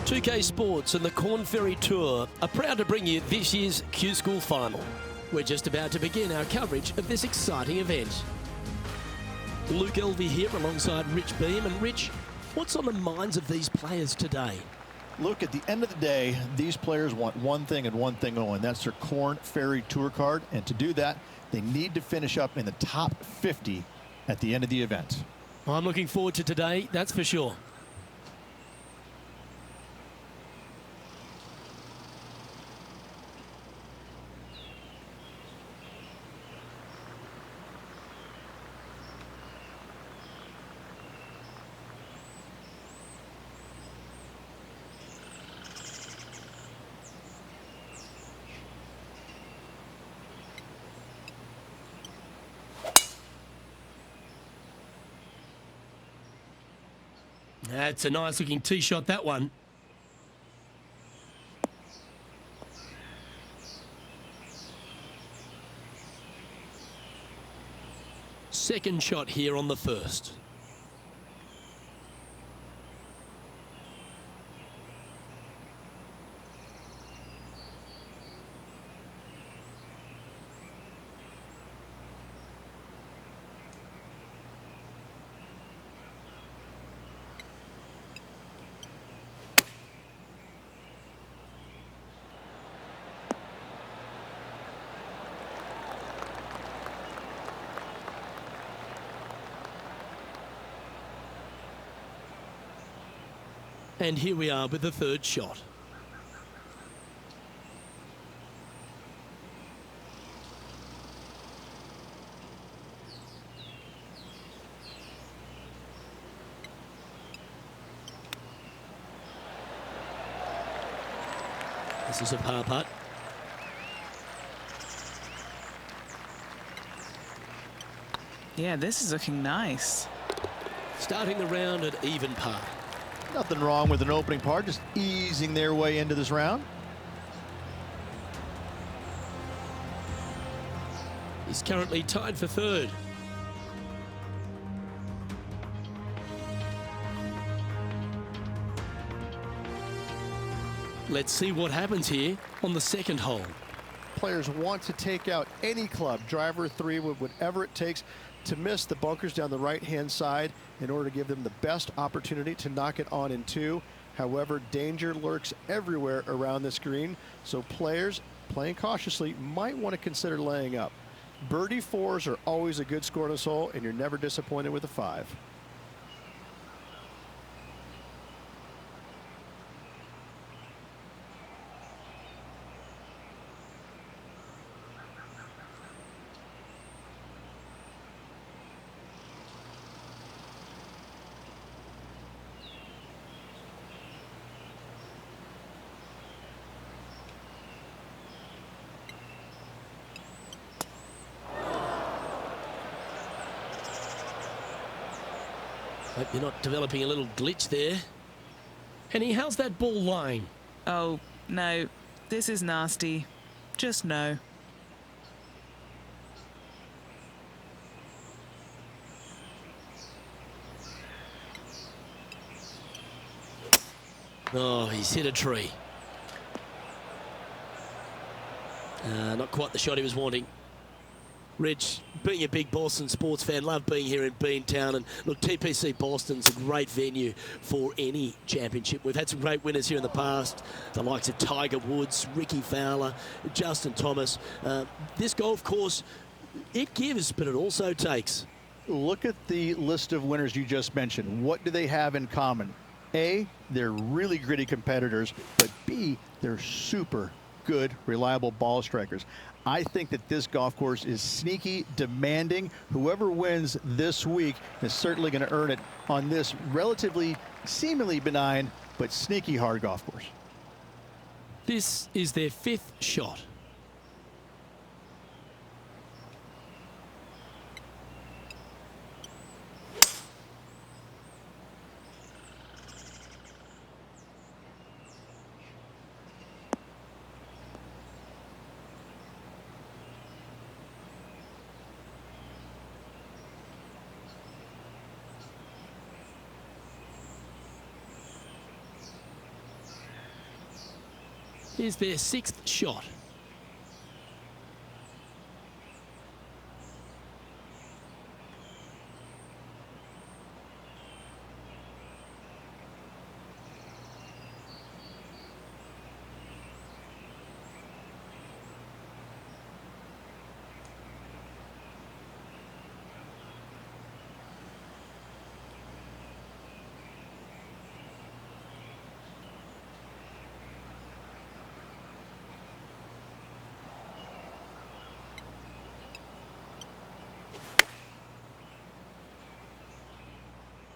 2K Sports and the Corn Ferry Tour are proud to bring you this year's Q School Final. We're just about to begin our coverage of this exciting event. Luke Elvey here alongside Rich Beam. And Rich, what's on the minds of these players today? Look, at the end of the day, these players want one thing and one thing only, and that's their Corn Ferry Tour card. And to do that, they need to finish up in the top 50 at the end of the event. I'm looking forward to today, that's for sure. That's a nice looking tee shot, that one. Second shot here on the first. And here we are with the third shot. This is a par putt. Yeah, this is looking nice. Starting the round at even par. Nothing wrong with an opening par, just easing their way into this round. He's currently tied for third. Let's see what happens here on the second hole. Players want to take out any club, driver, three, whatever it takes, to miss the bunkers down the right-hand side in order to give them the best opportunity to knock it on in two. However, danger lurks everywhere around this green, so players playing cautiously might want to consider laying up. Birdie fours are always a good score in this hole, and you're never disappointed with a five. Hope you're not developing a little glitch there. Henny, how's that ball lying? Oh, no. This is nasty. Just no. Oh, he's hit a tree. Not quite the shot he was wanting. Rich, being a big Boston sports fan, love being here in Beantown. And look, TPC Boston's a great venue for any championship. We've had some great winners here in the past, the likes of Tiger Woods, Ricky Fowler, Justin Thomas. This golf course, it gives, but it also takes. Look at the list of winners you just mentioned. What do they have in common? A, they're really gritty competitors, but B, they're super good, reliable ball strikers. I think that this golf course is sneaky, demanding. Whoever wins this week is certainly going to earn it on this relatively, seemingly benign, but sneaky hard golf course. This is their fifth shot. Here's their 6th shot.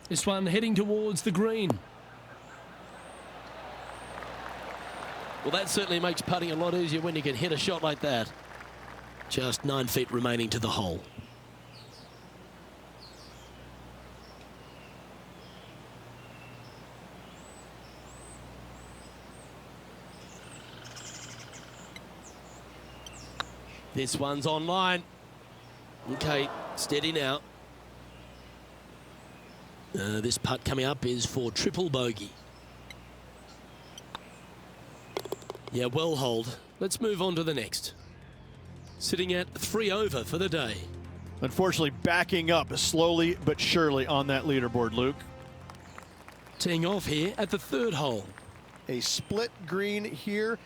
This one heading towards the green. Well, that certainly makes putting a lot easier when you can hit a shot like that. Just 9 feet remaining to the hole. This one's online. Okay, steady now. This putt coming up is for triple bogey. Yeah, well holed. Let's move on to the next. Sitting at 3 over for the day. Unfortunately, backing up slowly but surely on that leaderboard, Luke. Teeing off here at the 3rd hole. A split green here.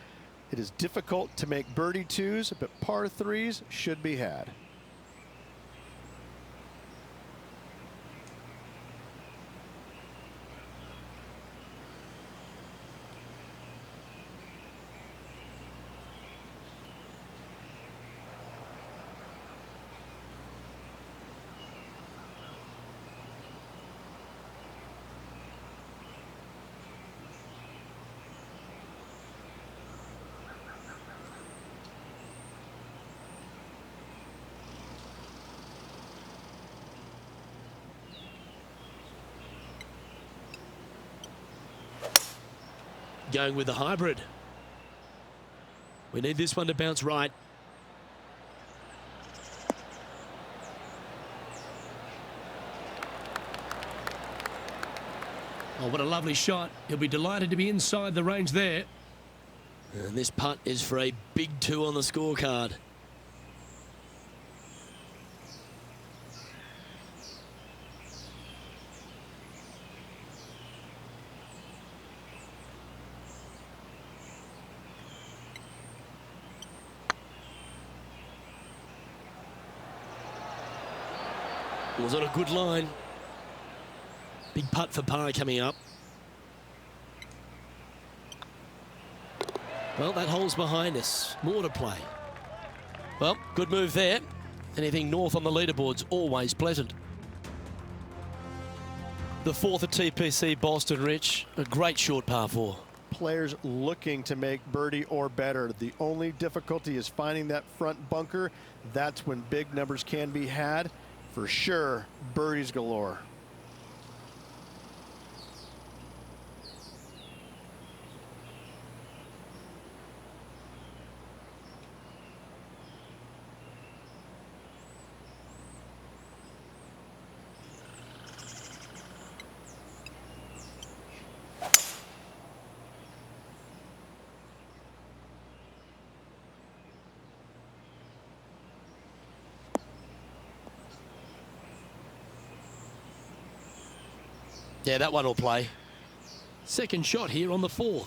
It is difficult to make birdie 2s, but par 3s should be had. Going with the hybrid. We need this one to bounce right. Oh, what a lovely shot. He'll be delighted to be inside the range there. And this putt is for a big 2 on the scorecard. Was on a good line. Big putt for par coming up. Well, that hole's behind us. More to play. Well, good move there. Anything north on the leaderboard's always pleasant. The 4th at TPC Boston, Rich. A great short par 4. Players looking to make birdie or better. The only difficulty is finding that front bunker. That's when big numbers can be had. For sure, birdies galore. Yeah, that one will play. Second shot here on the 4th.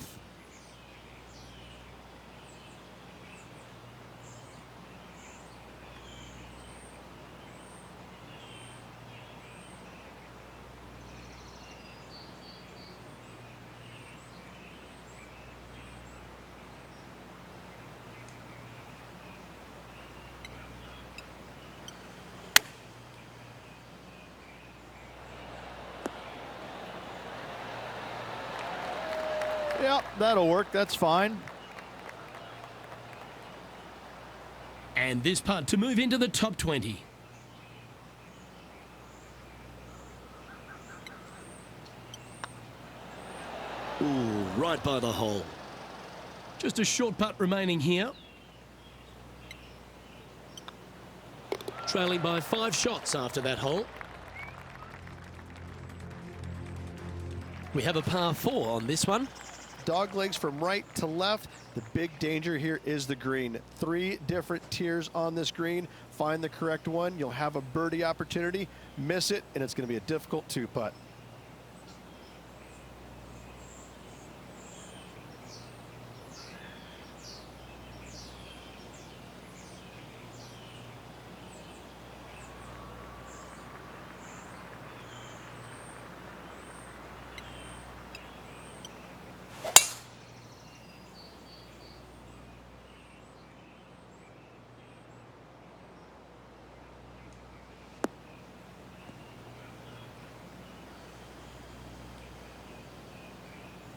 Yep, that'll work. That's fine. And this putt to move into the top 20. Ooh, right by the hole. Just a short putt remaining here. Trailing by 5 shots after that hole. We have a par 4 on this one. dog legs from right to left. The big danger here is the green. 3 different tiers on this green. Find the correct one. You'll have a birdie opportunity. Miss it, and it's going to be a difficult 2-putt.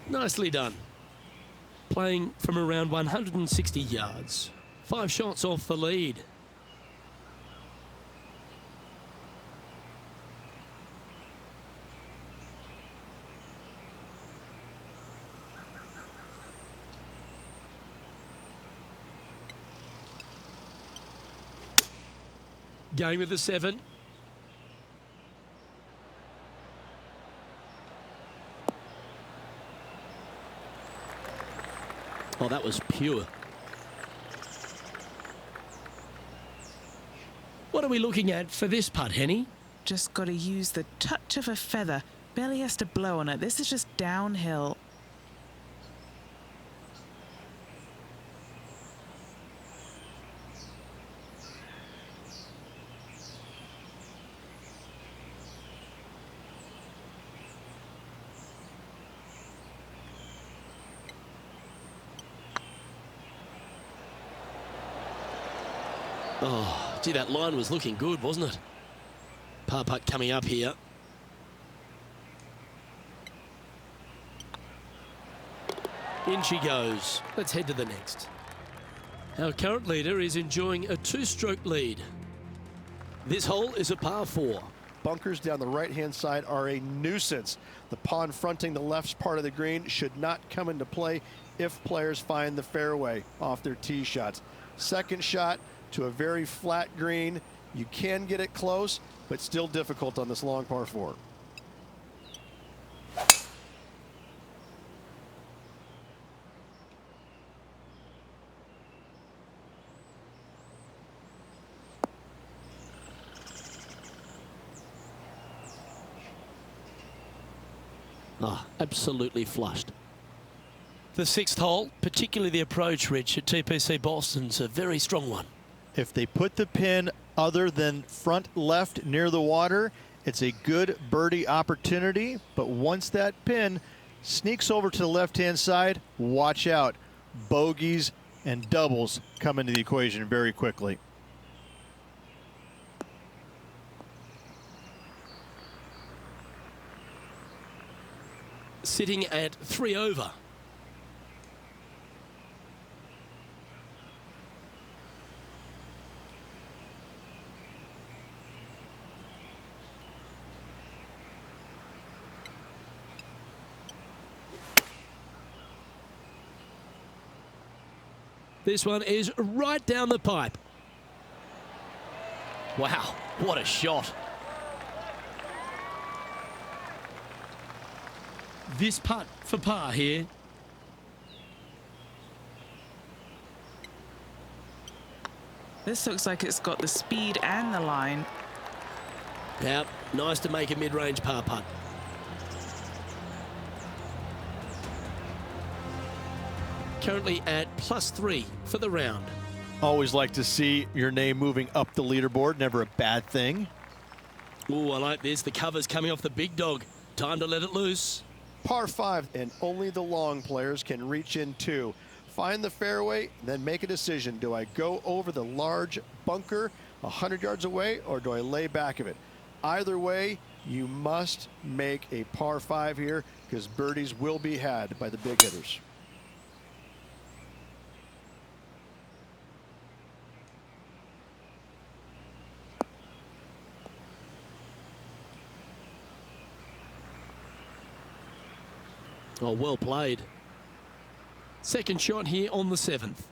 Nicely done. Playing from around 160 yards. 5 shots off the lead. Going with the 7. Oh, that was pure. What are we looking at for this putt, Henny? Just got to use the touch of a feather. Barely has to blow on it. This is just downhill. Oh, gee, that line was looking good, wasn't it? Par putt coming up here. In she goes. Let's head to the next. Our current leader is enjoying a 2-stroke lead. This hole is a par 4. Bunkers down the right-hand side are a nuisance. The pond fronting the left part of the green should not come into play if players find the fairway off their tee shots. Second shot to a very flat green. You can get it close, but still difficult on this long par 4. Ah, absolutely flushed. The 6th hole, particularly the approach, Rich, at TPC Boston's a very strong one. If they put the pin other than front left near the water, it's a good birdie opportunity. But once that pin sneaks over to the left-hand side, watch out. Bogeys and doubles come into the equation very quickly. Sitting at 3 over. This one is right down the pipe. Wow, what a shot. This putt for par here. This looks like it's got the speed and the line. Yep, nice to make a mid-range par putt. Currently at +3 for the round. Always like to see your name moving up the leaderboard. Never a bad thing. Ooh, I like this. The cover's coming off the big dog. Time to let it loose. Par 5, and only the long players can reach in 2. Find the fairway, then make a decision. Do I go over the large bunker 100 yards away, or do I lay back of it? Either way, you must make a par 5 here, because birdies will be had by the big hitters. Oh, well played. Second shot here on the 7th.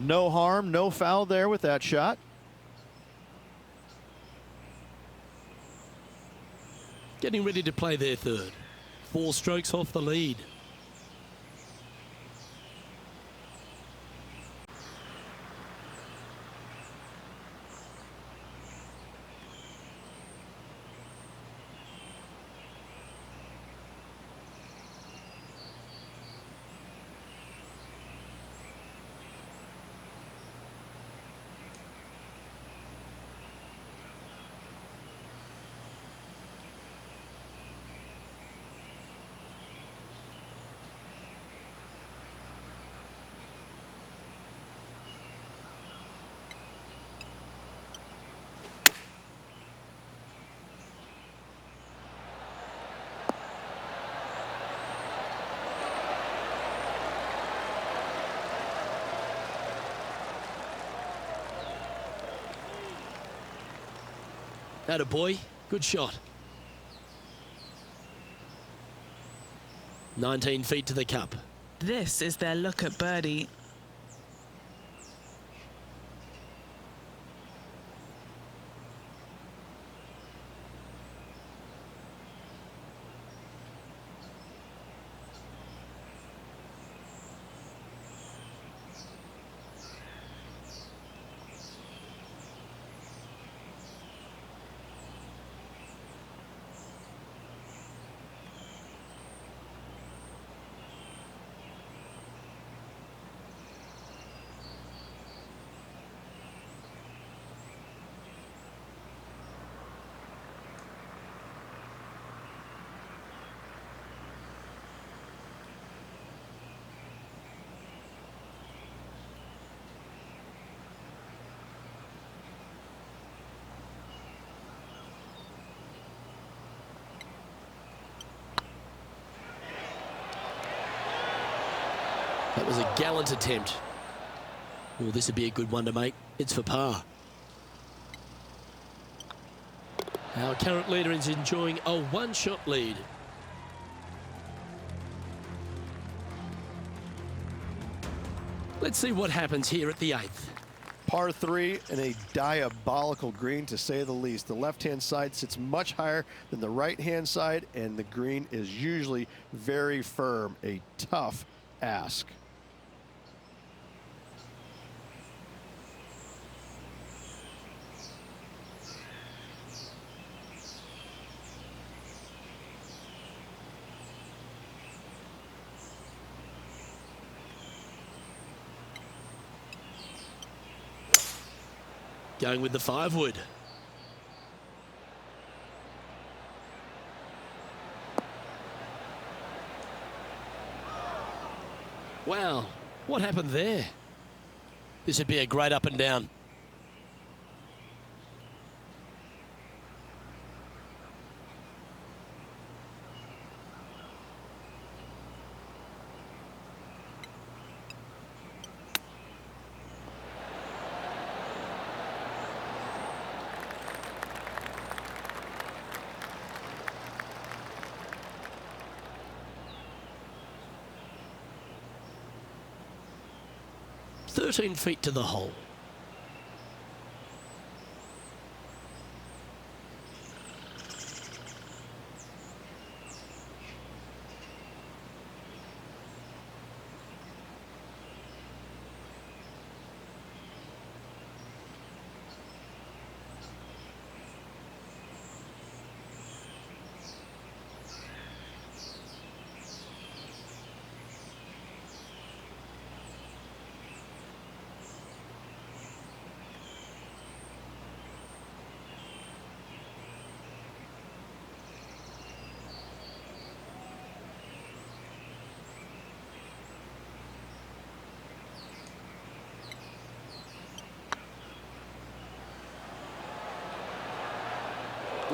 No harm, no foul there with that shot. Getting ready to play their third. 4 strokes off the lead. Atta boy, good shot. 19 feet to the cup. This is their look at birdie. That was a gallant attempt. Well, this would be a good one to make. It's for par. Our current leader is enjoying a 1-shot lead. Let's see what happens here at the 8th. Par 3 and a diabolical green, to say the least. The left-hand side sits much higher than the right-hand side, and the green is usually very firm. A tough ask. Going with the 5-wood. Wow, what happened there? This would be a great up and down. "13 feet to the hole."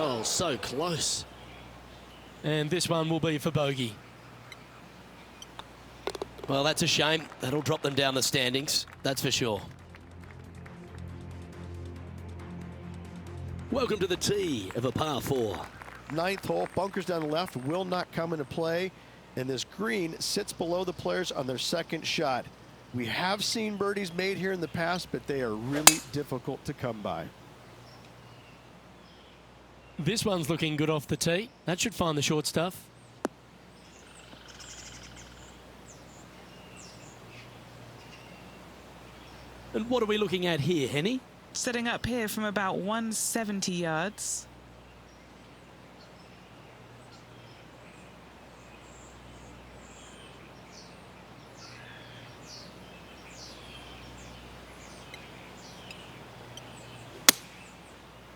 Oh, so close. And this one will be for bogey. Well, that's a shame. That'll drop them down the standings, that's for sure. Welcome to the tee of a par 4. 9th hole, bunkers down the left will not come into play, and this green sits below the players on their second shot. We have seen birdies made here in the past, but they are really difficult to come by. This one's looking good off the tee. That should find the short stuff. And what are we looking at here, Henny? Setting up here from about 170 yards.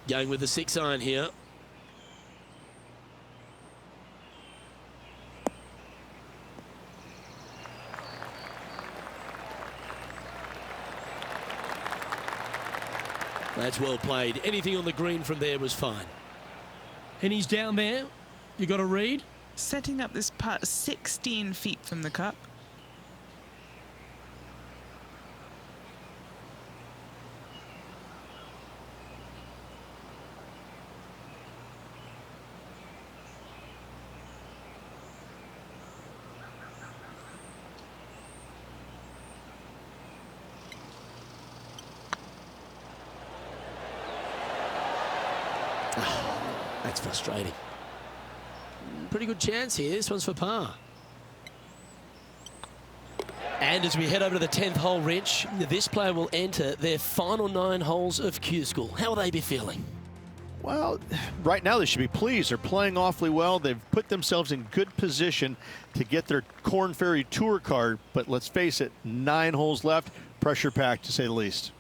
Going with the 6-iron here. That's well played. Anything on the green from there was fine. And he's down there. You got a read? Setting up this putt 16 feet from the cup. That's frustrating. Pretty good chance here. This one's for par. And as we head over to the 10th hole, Rich, this player will enter their final 9 holes of Q School. How will they be feeling? Well, right now they should be pleased. They're playing awfully well. They've put themselves in good position to get their Corn Ferry Tour card. But let's face it, 9 holes left. Pressure packed, to say the least.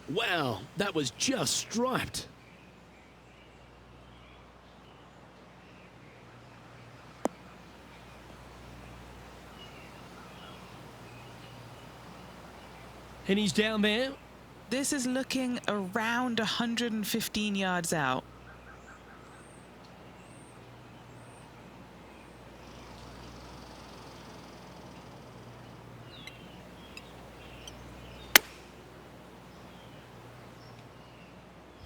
Wow, that was just striped. And he's down there. This is looking around 115 yards out.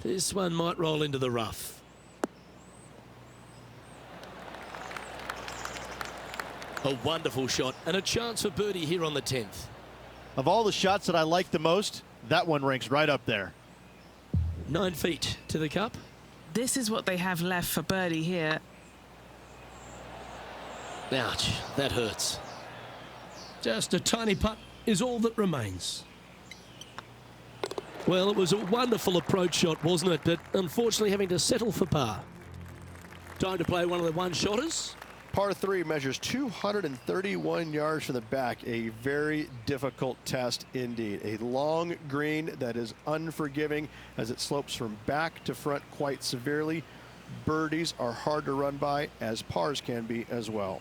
This one might roll into the rough. A wonderful shot and a chance for birdie here on the 10th. Of all the shots that I like the most, that one ranks right up there. 9 feet to the cup. This is what they have left for birdie here. Ouch, that hurts. Just a tiny putt is all that remains. Well, it was a wonderful approach shot, wasn't it? But unfortunately having to settle for par. Time to play one of the one-shotters. Par 3 measures 231 yards from the back. A very difficult test indeed. A long green that is unforgiving as it slopes from back to front quite severely. Birdies are hard to run by, as pars can be as well.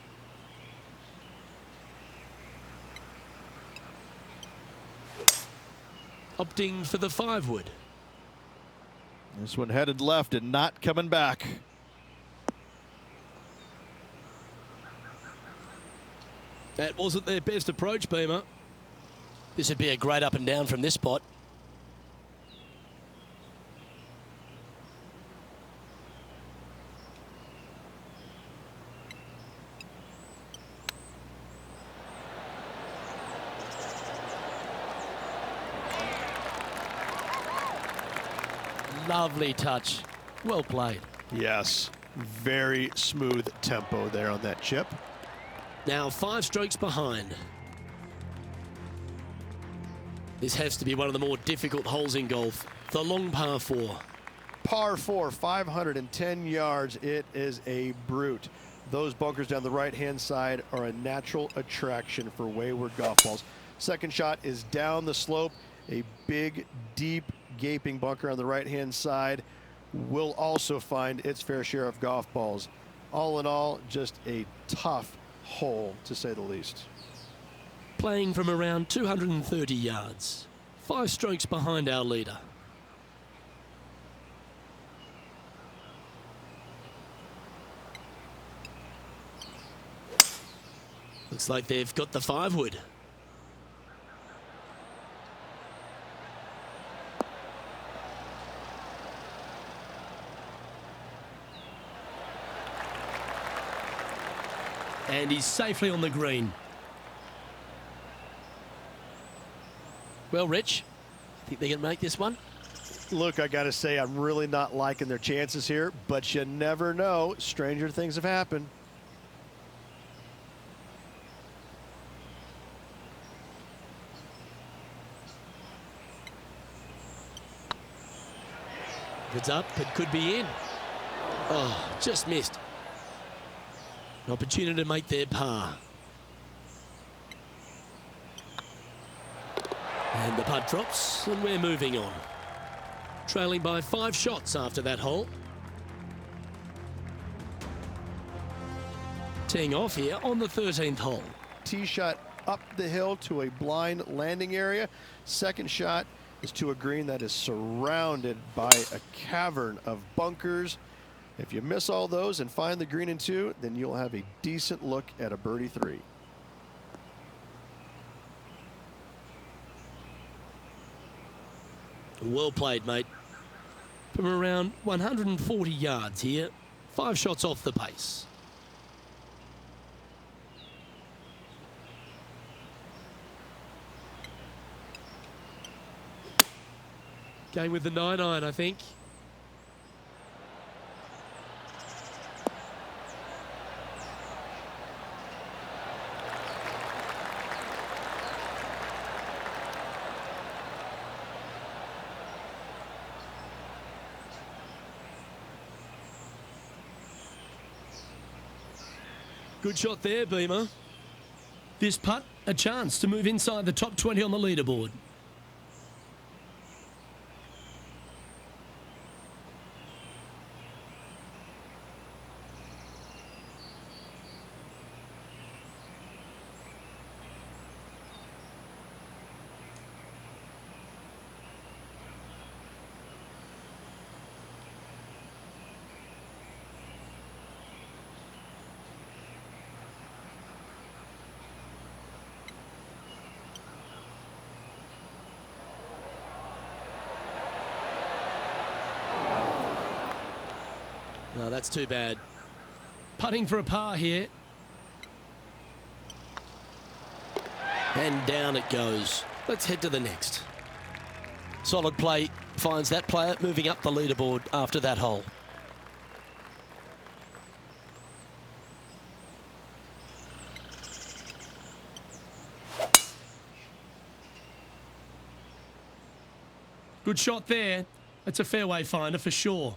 Opting for the 5-wood. This one headed left and not coming back. That wasn't their best approach, Beamer. This would be a great up and down from this spot. Lovely touch. Well played. Yes, very smooth tempo there on that chip. Now 5 strokes behind. This has to be one of the more difficult holes in golf. The long par 4. Par 4, 510 yards. It is a brute. Those bunkers down the right-hand side are a natural attraction for wayward golf balls. Second shot is down the slope. A big, deep, gaping bunker on the right-hand side will also find its fair share of golf balls. All in all, just a tough hole, to say the least. Playing from around 230 yards. 5 strokes behind our leader. Looks like they've got the 5-wood. And he's safely on the green. Well, Rich, think they can make this one? Look, I got to say, I'm really not liking their chances here, but you never know. Stranger things have happened. If it's up, it could be in. Oh, just missed. An opportunity to make their par. And the putt drops, and we're moving on. Trailing by 5 shots after that hole. Teeing off here on the 13th hole. Tee shot up the hill to a blind landing area. Second shot is to a green that is surrounded by a cavern of bunkers. If you miss all those and find the green in 2, then you'll have a decent look at a birdie 3. Well played, mate. From around 140 yards here, 5 shots off the pace. Going with the 9-iron, I think. Good shot there, Beamer. This putt, a chance to move inside the top 20 on the leaderboard. No, that's too bad. Putting for a par here. And down it goes. Let's head to the next. Solid play finds that player moving up the leaderboard after that hole. Good shot there. That's a fairway finder for sure.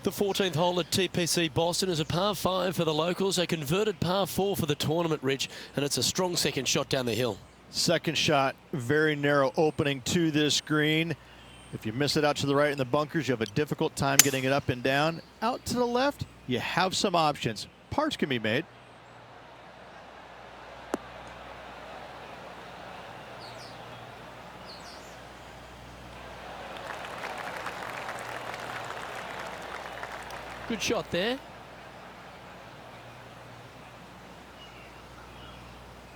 The 14th hole at TPC Boston is a par 5 for the locals, a converted par 4 for the tournament, Rich, and it's a strong second shot down the hill. Second shot, very narrow opening to this green. If you miss it out to the right in the bunkers, you have a difficult time getting it up and down. Out to the left, you have some options. Parts can be made. Good shot there.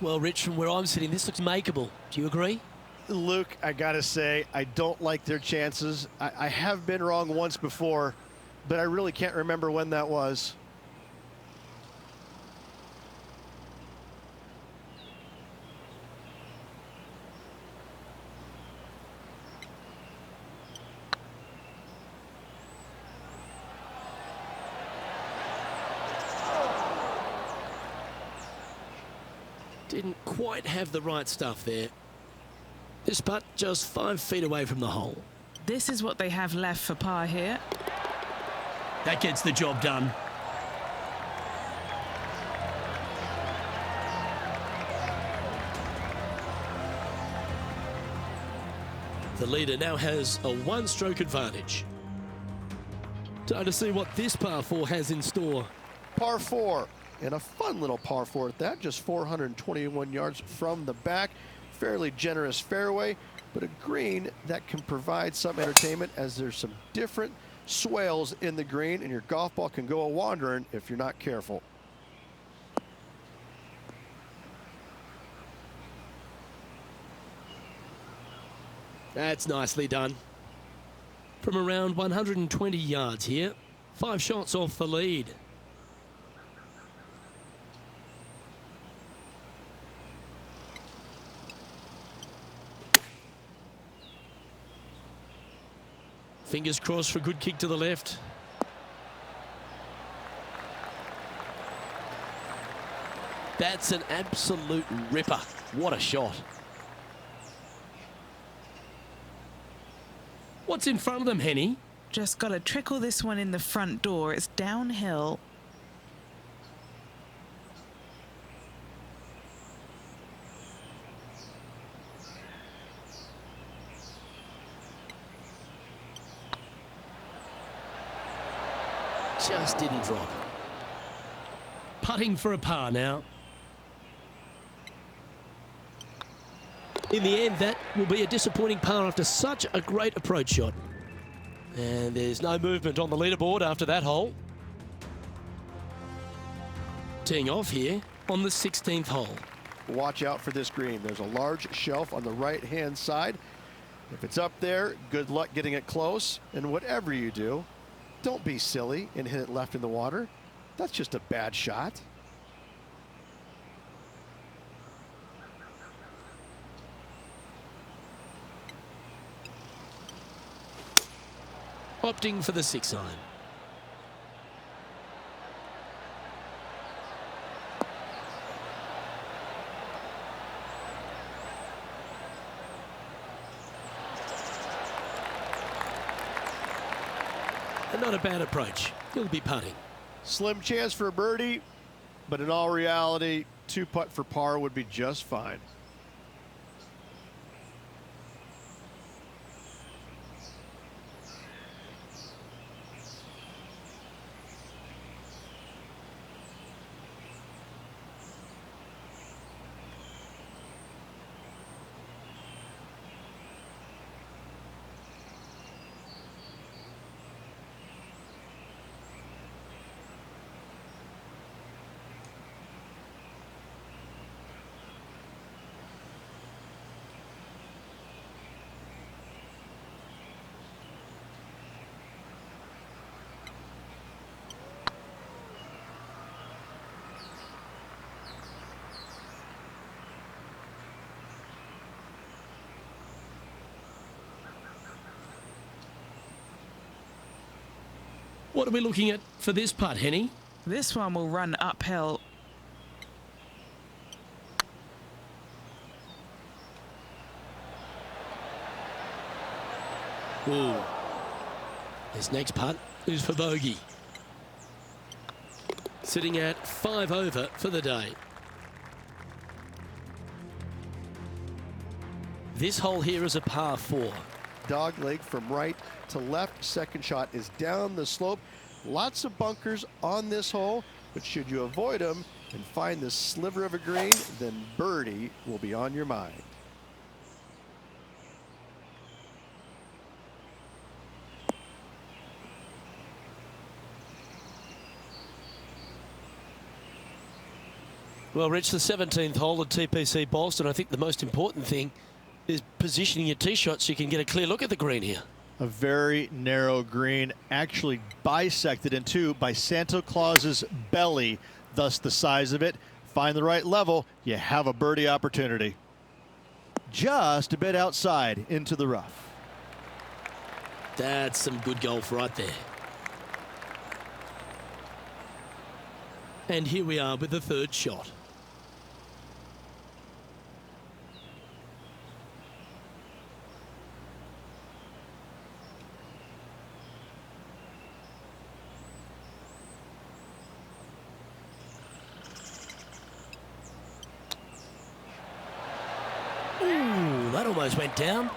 Well, Rich, from where I'm sitting, this looks makeable. Do you agree? Luke, I gotta say, I don't like their chances. I have been wrong once before, but I really can't remember when that was. Didn't quite have the right stuff there. This putt just 5 feet away from the hole. This is what they have left for par here. That gets the job done. The leader now has a 1-stroke advantage. Time to see what this par 4 has in store. Par 4. And a fun little par 4 at that, just 421 yards from the back. Fairly generous fairway, but a green that can provide some entertainment as there's some different swales in the green, and your golf ball can go a-wandering if you're not careful. That's nicely done. From around 120 yards here, 5 shots off the lead. Fingers crossed for a good kick to the left. That's an absolute ripper. What a shot. What's in front of them, Henny? Just got to trickle this one in the front door. It's downhill. Just didn't drop. Putting for a par now. In the end, that will be a disappointing par after such a great approach shot. And there's no movement on the leaderboard after that hole. Teeing off here on the 16th hole. Watch out for this green. There's a large shelf on the right-hand side. If it's up there, good luck getting it close. And whatever you do, don't be silly and hit it left in the water. That's just a bad shot. Opting for the 6 iron. And not a bad approach. He'll be putting. Slim chance for a birdie, but in all reality, 2-putt for par would be just fine. What are we looking at for this putt, Henny? This one will run uphill. Ooh. This next putt is for bogey. Sitting at 5 over for the day. This hole here is a par 4. Dog leg from right to left. Second shot is down the slope. Lots of bunkers on this hole, but should you avoid them and find this sliver of a green, then birdie will be on your mind. Well, Rich, the 17th hole at TPC Boston, I think the most important thing is positioning your tee shot so you can get a clear look at the green here. A very narrow green, actually bisected in two by Santa Claus's belly, thus the size of it. Find the right level, you have a birdie opportunity. Just a bit outside into the rough. That's some good golf right there. And here we are with the 3rd shot. Ooh, that almost went down.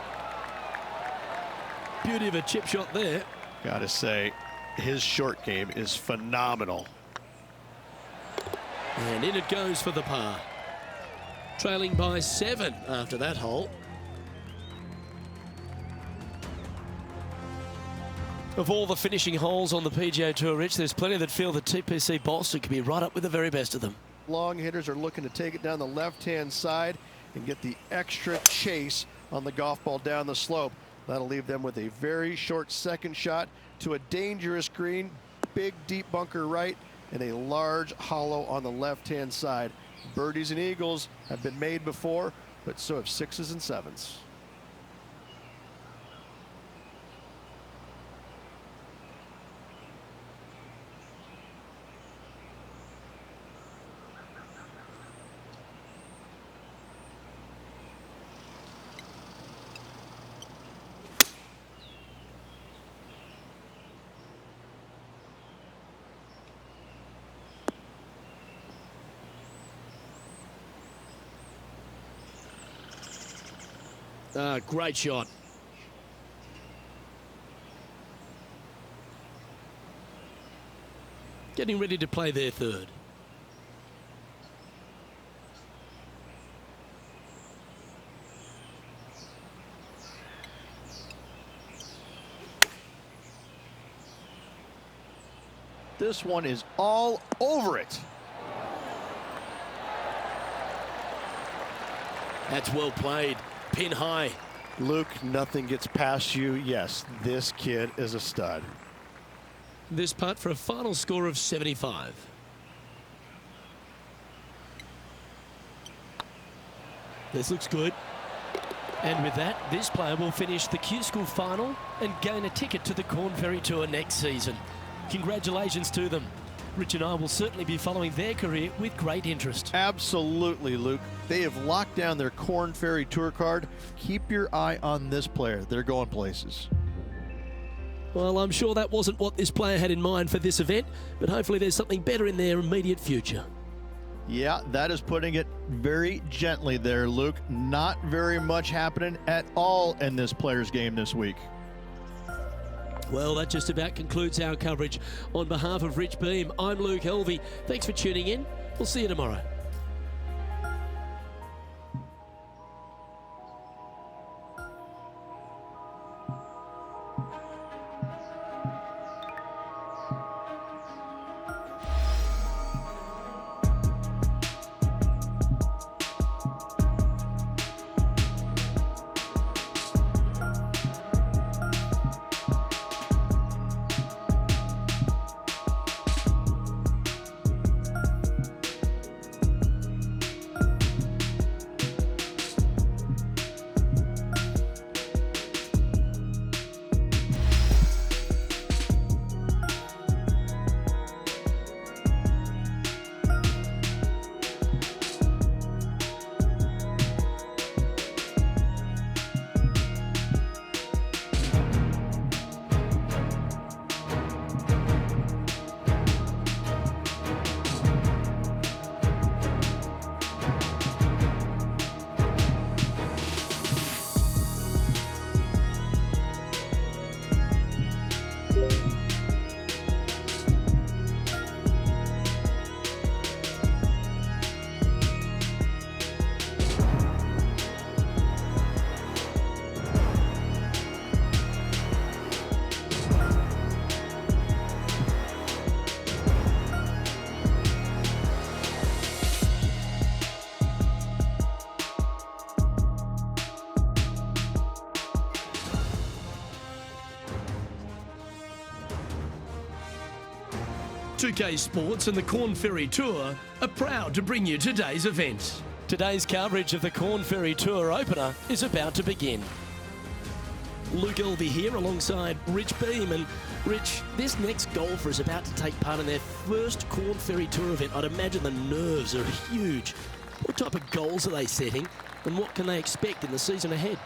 Beauty of a chip shot there. Gotta say, his short game is phenomenal. And in it goes for the par. Trailing by 7 after that hole. Of all the finishing holes on the PGA Tour, Rich, there's plenty that feel that TPC Boston could be right up with the very best of them. Long hitters are looking to take it down the left-hand side and get the extra chase on the golf ball down the slope. That'll leave them with a very short second shot to a dangerous green, big deep bunker right, and a large hollow on the left-hand side. Birdies and eagles have been made before, but so have sixes and sevens. Great shot. Getting ready to play their third. This one is all over it. That's well played. Pin high. Luke, nothing gets past you. Yes, this kid is a stud. This putt for a final score of 75. This looks good. And with that, this player will finish the Q School final and gain a ticket to the Corn Ferry Tour next season. Congratulations to them. Rich and I will certainly be following their career with great interest. Absolutely, Luke. They have locked down their Corn Ferry Tour card. Keep your eye on this player. They're going places. Well, I'm sure that wasn't what this player had in mind for this event, but hopefully there's something better in their immediate future. Yeah, that is putting it very gently there, Luke. Not very much happening at all in this player's game this week. Well, that just about concludes our coverage. On behalf of Rich Beam, I'm Luke Helvey. Thanks for tuning in. We'll see you tomorrow. Pga Sports and the Corn Ferry Tour are proud to bring you today's event. Today's coverage of the Corn Ferry Tour opener is about to begin. Luke Helvey here alongside Rich Beam. And Rich, this next golfer is about to take part in their first Corn Ferry Tour event. I'd imagine the nerves are huge. What type of goals are they setting and what can they expect in the season ahead?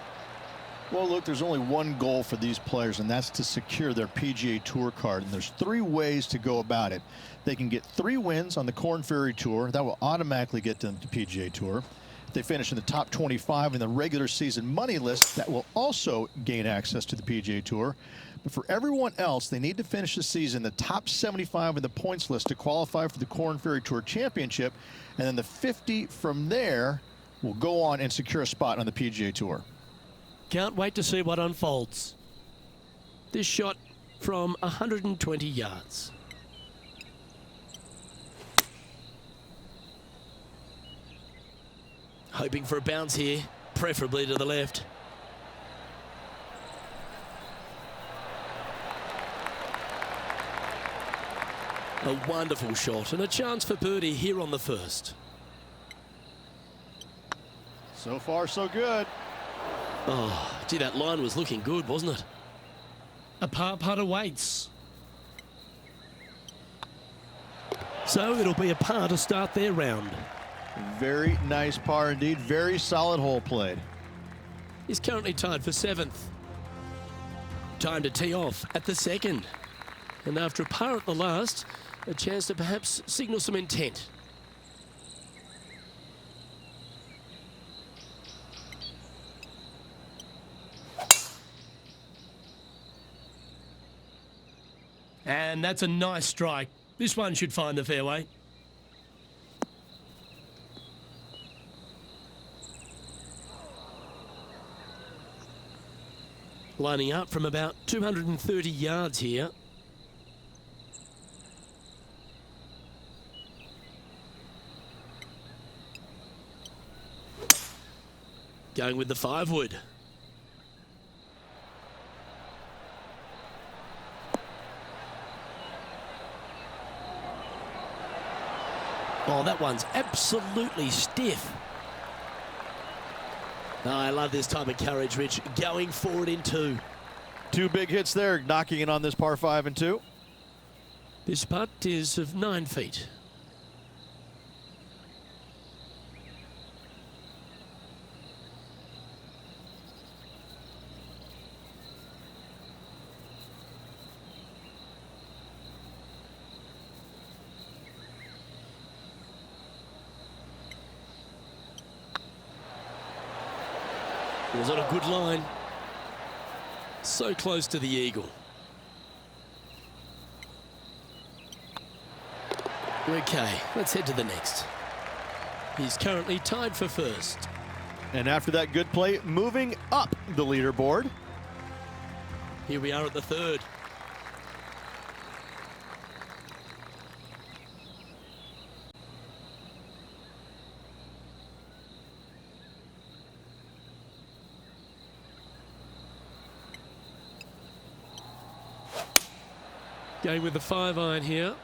Well, look, there's only one goal for these players, and that's to secure their PGA Tour card. And there's 3 ways to go about it. They can get 3 wins on the Corn Ferry Tour. That will automatically get them to PGA Tour. If they finish in the top 25 in the regular season money list, that will also gain access to the PGA Tour. But for everyone else, they need to finish the season in the top 75 in the points list to qualify for the Corn Ferry Tour Championship. And then the 50 from there will go on and secure a spot on the PGA Tour. Can't wait to see what unfolds. This shot from 120 yards. Hoping for a bounce here, preferably to the left. A wonderful shot and a chance for birdie here on the first. So far, so good. Oh, gee, that line was looking good, wasn't it? A par putt awaits. So it'll be a par to start their round. Very nice par indeed. Very solid hole played. He's currently tied for 7th. Time to tee off at the second. And after a par at the last, a chance to perhaps signal some intent. And that's a nice strike. This one should find the fairway. Lining up from about 230 yards here. Going with the 5-wood. Oh, that one's absolutely stiff. Oh, I love this type of courage, Rich. Going for it in 2. 2 big hits there, knocking in on this par 5 and 2. This putt is of 9 feet. It was on a good line. So close to the eagle. Okay, let's head to the next. He's currently tied for first. And after that good play, moving up the leaderboard. Here we are at the third. Going with the 5-iron here.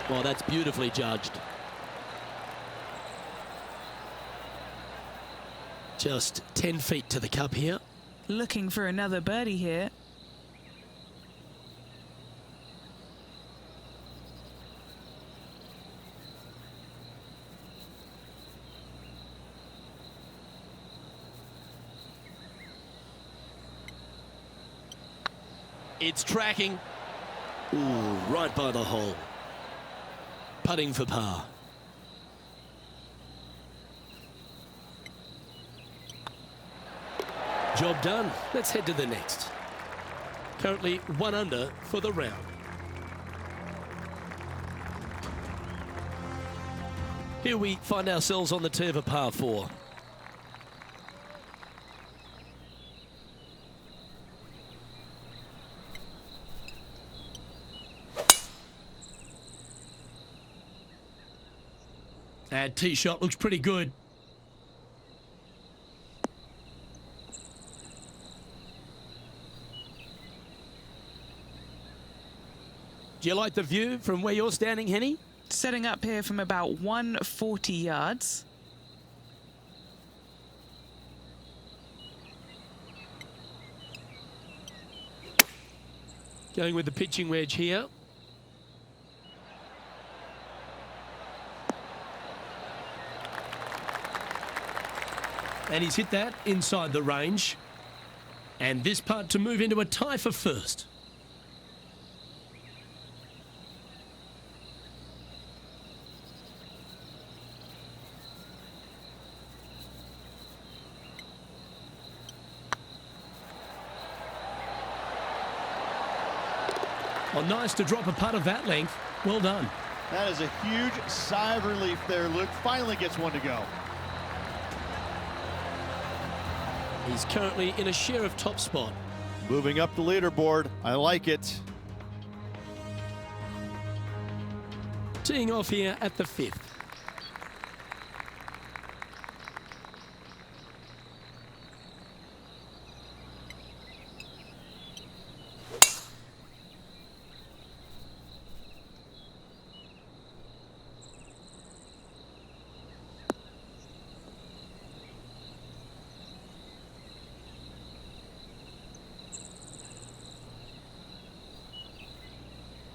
Well, that's beautifully judged. Just 10 feet to the cup here. Looking for another birdie here. It's tracking. Ooh, right by the hole. Putting for par. Job done. Let's head to the next. Currently 1 under for the round. Here we find ourselves on the tee of a par 4. That tee shot looks pretty good. Do you like the view from where you're standing, Henny? Setting up here from about 140 yards. Going with the pitching wedge here. And he's hit that inside the range. And this putt to move into a tie for first. Well, nice to drop a putt of that length. Well done. That is a huge sigh of relief there. Luke finally gets one to go. He's currently in a share of top spot. Moving up the leaderboard. I like it. Teeing off here at the 5th.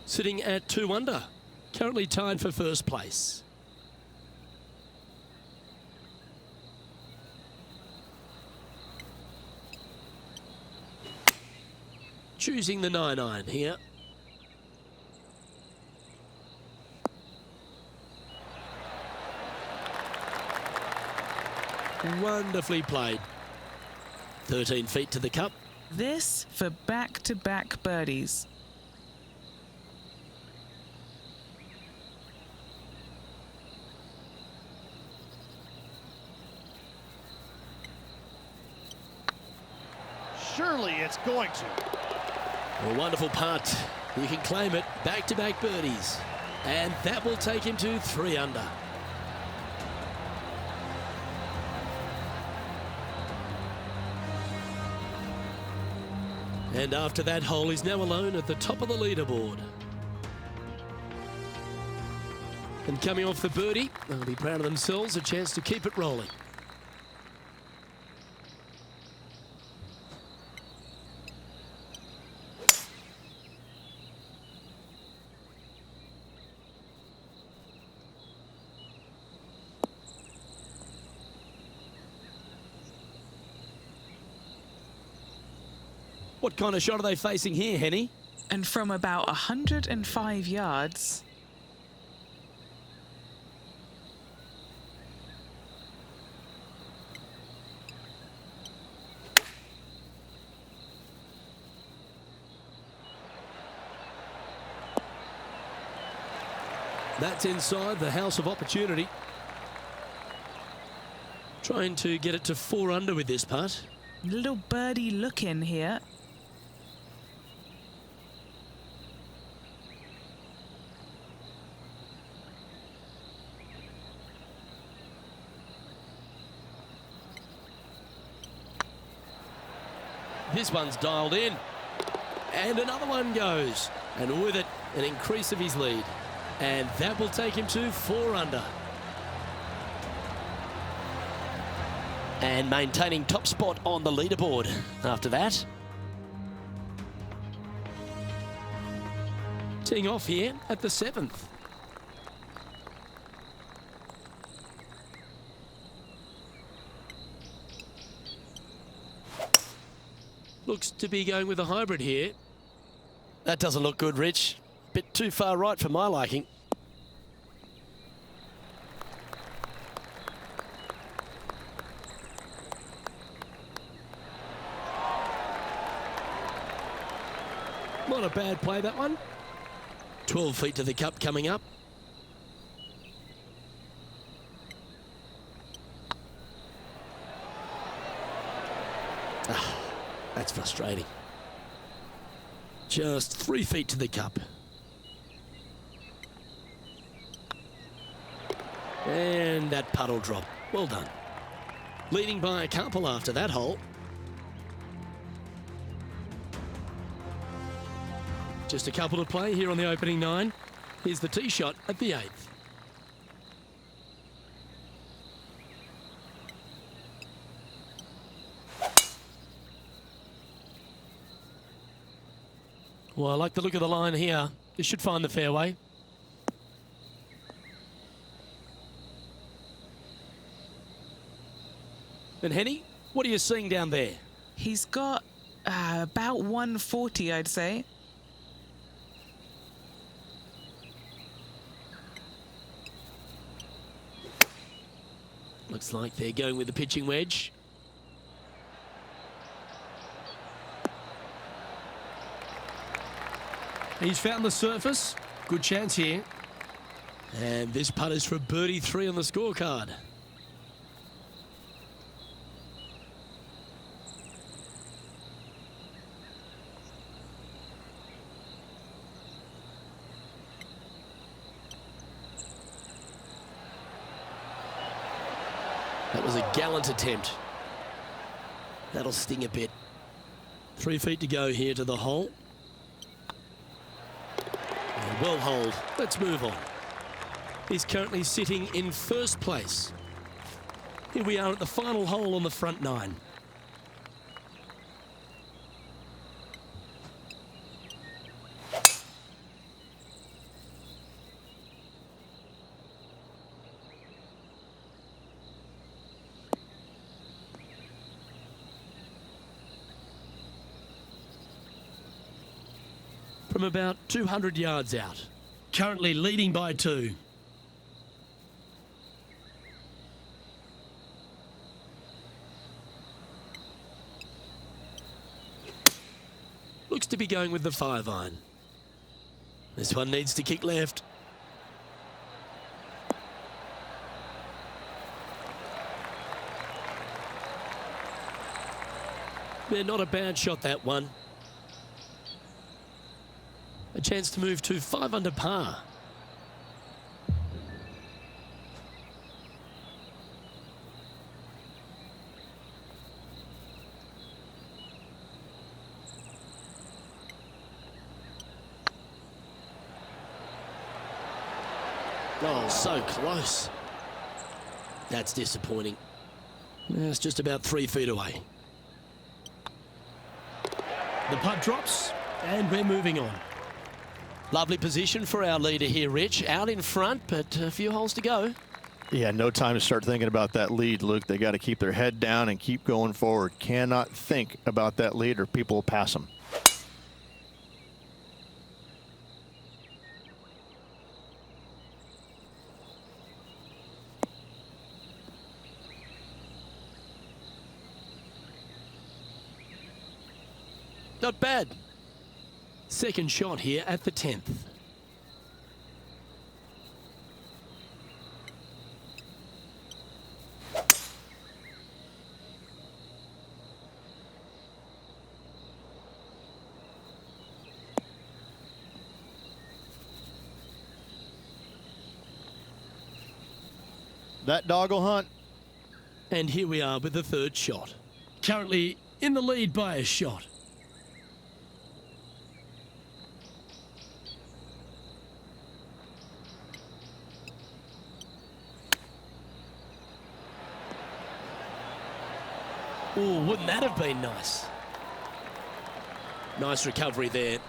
Sitting at 2 under, currently tied for first place. Choosing the 9-iron here. Wonderfully played. 13 feet to the cup. This for back-to-back birdies. Surely it's going to. A wonderful putt. You can claim it. Back-to-back birdies. And that will take him to 3 under. And after that hole, he's now alone at the top of the leaderboard. And coming off the birdie, they'll be proud of themselves, a chance to keep it rolling. What kind of shot are they facing here, Henny? And from about 105 yards, That's inside the house of opportunity. Trying to get it to 4 under with this putt. little birdie look in here. This one's dialed in. And another one goes. And with it, an increase of his lead. And that will take him to 4 under. And maintaining top spot on the leaderboard after that. Teeing off here at the 7th. Looks to be going with a hybrid here. That doesn't look good, Rich. Bit too far right for my liking. Not a bad play, that one. 12 feet to the cup coming up. That's frustrating. Just 3 feet to the cup. And that puddle drop. Well done. Leading by a couple after that hole. Just a couple to play here on the opening 9. Here's the tee shot at the 8th. Well, I like the look of the line here. This should find the fairway. And Henny, what are you seeing down there? He's got about 140, I'd say. Looks like they're going with the pitching wedge. He's found the surface. Good chance here. And this putt is for birdie 3 on the scorecard. That was a gallant attempt. That'll sting a bit. 3 feet to go here to the hole. And well holed. Let's move on. He's currently sitting in first place. Here we are at the final hole on the front 9. From about 200 yards out. Currently leading by 2. Looks to be going with the 5-iron. This one needs to kick left. They're not a bad shot, that one. A chance to move to 5 under par. Oh, so close. That's disappointing. It's just about 3 feet away. The putt drops, and we're moving on. Lovely position for our leader here, Rich. Out in front, but a few holes to go. Yeah, no time to start thinking about that lead, Luke. They got to keep their head down and keep going forward. Cannot think about that lead or people will pass them. Not bad. Second shot here at the 10th. That dog will hunt. And here we are with the 3rd shot. Currently in the lead by a shot. Oh, wouldn't that have been nice? Nice recovery there.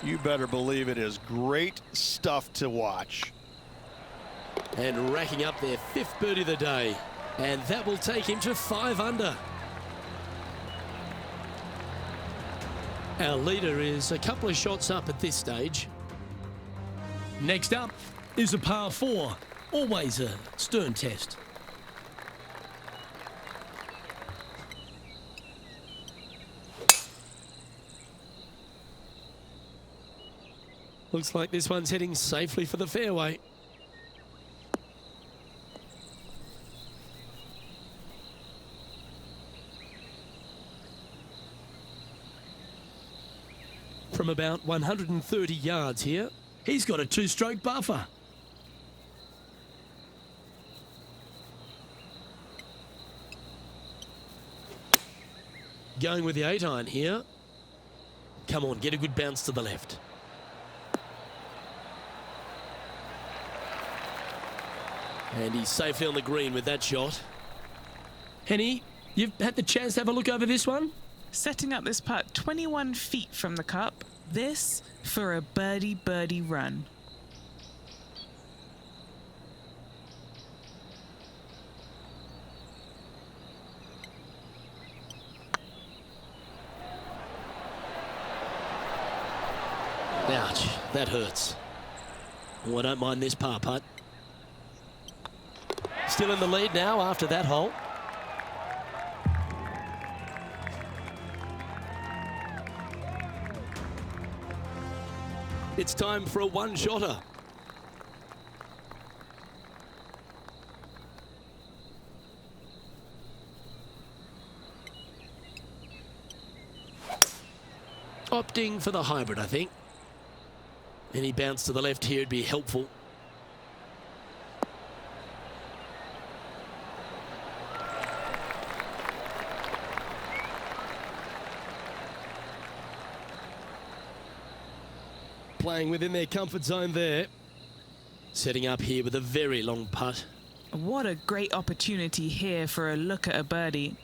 You better believe it is great stuff to watch. And racking up their 5th birdie of the day. And that will take him to 5 under. Our leader is a couple of shots up at this stage. Next up is a par 4. Always a stern test. Looks like this one's heading safely for the fairway. From about 130 yards here, he's got a 2-stroke buffer. Going with the 8-iron here. Come on, get a good bounce to the left. And he's safely on the green with that shot. Henny, you've had the chance to have a look over this one? Setting up this putt 21 feet from the cup. This for a birdie run. Ouch, that hurts. Oh, I don't mind this par putt. Still in the lead now after that hole. It's time for a one-shotter. opting for the hybrid, I think. Any bounce to the left here would be helpful. Playing within their comfort zone there. Setting up here with a very long putt. What a great opportunity here for a look at a birdie.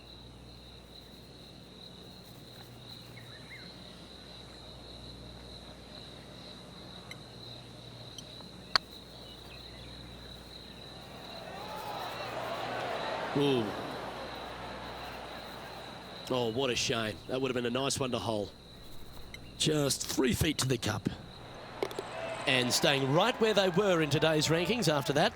Ooh. Oh, what a shame. That would have been a nice one to hole. Just 3 feet to the cup. And staying right where they were in today's rankings after that.